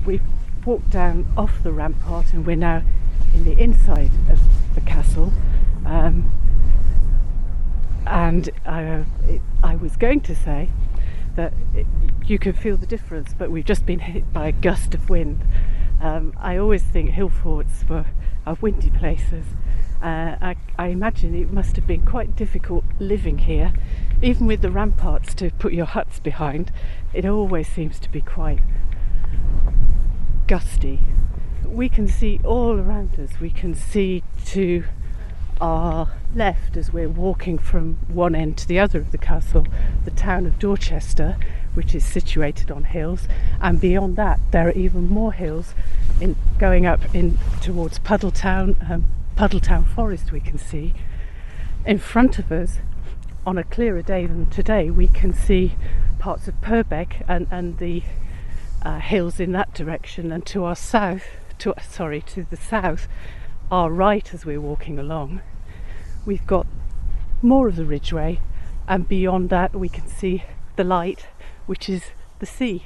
we've walked down off the rampart and we're now in the inside of the castle. And I was going to say that you can feel the difference, but we've just been hit by a gust of wind. I always think hill forts are windy places. I imagine it must have been quite difficult living here, even with the ramparts to put your huts behind. It always seems to be quite gusty. We can see all around us. We can see to our left as we're walking from one end to the other of the castle, the town of Dorchester, which is situated on hills, and beyond that there are even more hills going up towards Puddletown Forest. We can see in front of us, on a clearer day than today, we can see parts of Purbeck and the hills in that direction, and to our south, to the south, our right as we're walking along, we've got more of the Ridgeway, and beyond that we can see the light, which is the sea.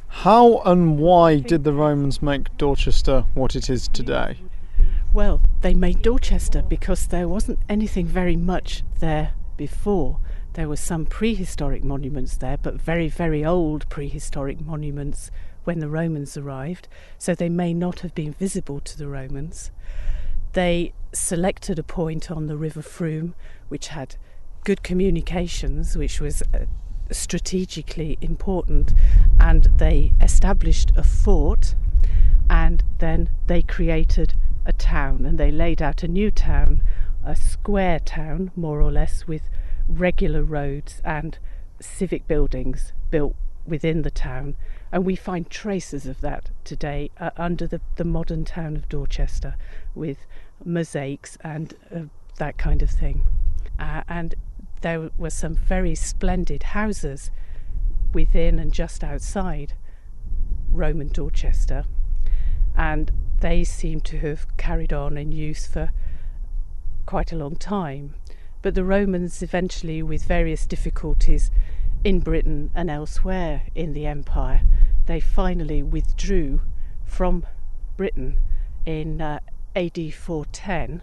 How and why did the Romans make Dorchester what it is today? Well, they made Dorchester because there wasn't anything very much there before. There were some prehistoric monuments there, but very, very old prehistoric monuments when the Romans arrived, so they may not have been visible to the Romans. They selected a point on the River Frome which had good communications, which was strategically important, and they established a fort, and then they created a town, and they laid out a new town, a square town more or less, with regular roads and civic buildings built within the town, and we find traces of that today under the modern town of Dorchester, with mosaics and that kind of thing. And there were some very splendid houses within and just outside Roman Dorchester, and they seem to have carried on in use for quite a long time. But the Romans eventually, with various difficulties in Britain and elsewhere in the empire, they finally withdrew from Britain in AD 410.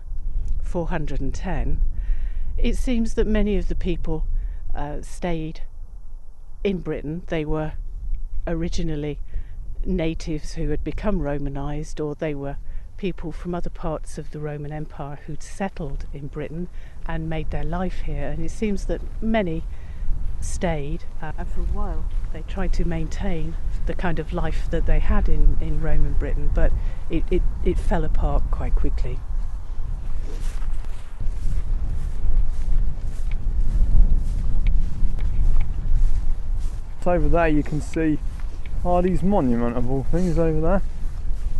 It seems that many of the people stayed in Britain. They were originally natives who had become Romanised, or they were people from other parts of the Roman Empire who'd settled in Britain and made their life here. And it seems that many stayed, and for a while they tried to maintain the kind of life that they had in Roman Britain, but it fell apart quite quickly. Over there you can see Hardy's monument, of all things, over there.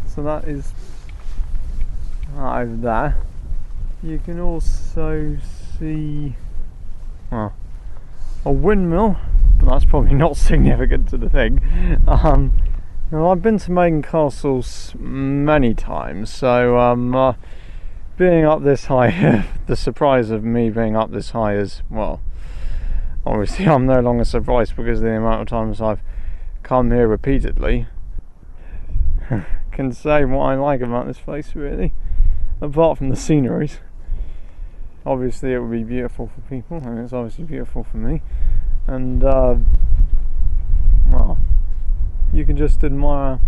So that is over there. You can also see a windmill, but that's probably not significant to the thing. Now, I've been to Maiden Castle many times, so being up this high, the surprise of me being up this high is, well, obviously I'm no longer surprised because of the amount of times I've come here repeatedly. Can say what I like about this place, really, apart from the sceneries. Obviously it would be beautiful for people, and it's obviously beautiful for me, and well, you can just admire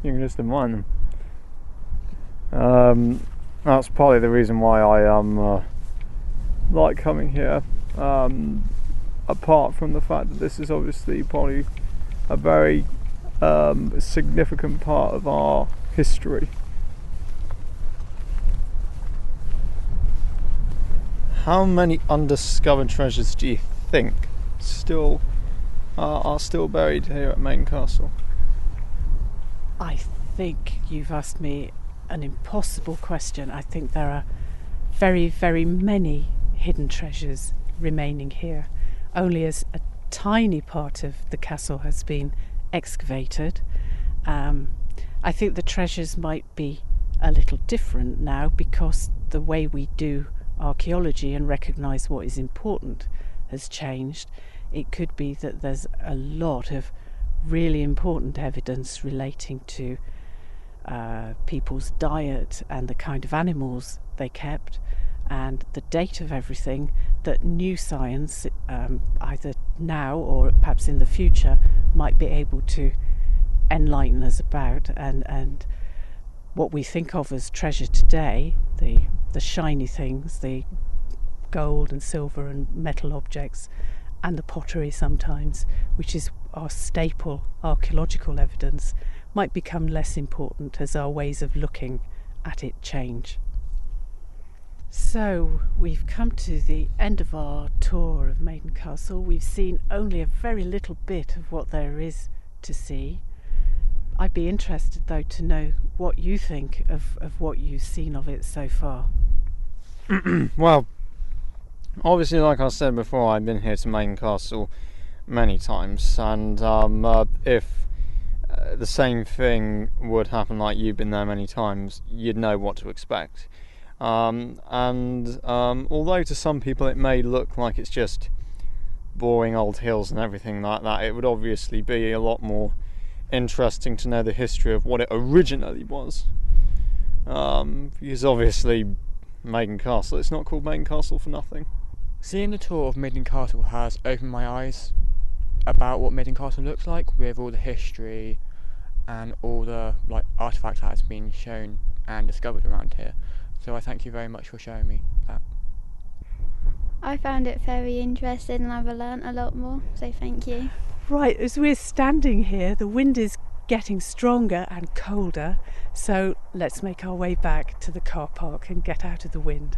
them. That's partly the reason why I like coming here, apart from the fact that this is obviously probably a very significant part of our history. How many undiscovered treasures do you think are still buried here at Maiden Castle? I think you've asked me an impossible question. I think there are very, very many hidden treasures remaining here. Only as a tiny part of the castle has been excavated. I think the treasures might be a little different now because the way we do archaeology and recognise what is important has changed. it could be that there's a lot of really important evidence relating to people's diet and the kind of animals they kept and the date of everything, that new science, either now or perhaps in the future, might be able to enlighten us about, and what we think of as treasure today, the shiny things, the gold and silver and metal objects, and the pottery sometimes, which is our staple archaeological evidence, might become less important as our ways of looking at it change. So we've come to the end of our tour of Maiden Castle. We've seen only a very little bit of what there is to see. I'd be interested though to know what you think of what you've seen of it so far. Well, obviously, like I said before, I've been here to Maiden Castle many times, and if the same thing would happen like you've been there many times, you'd know what to expect. Although to some people it may look like it's just boring old hills and everything like that, it would obviously be a lot more interesting to know the history of what it originally was. Because obviously Maiden Castle, it's not called Maiden Castle for nothing. Seeing the tour of Maiden Castle has opened my eyes about what Maiden Castle looks like, with all the history and all the artefacts that has been shown and discovered around here. So I thank you very much for showing me that. I found it very interesting and I've learnt a lot more, so thank you. Right, as we're standing here, the wind is getting stronger and colder, so let's make our way back to the car park and get out of the wind.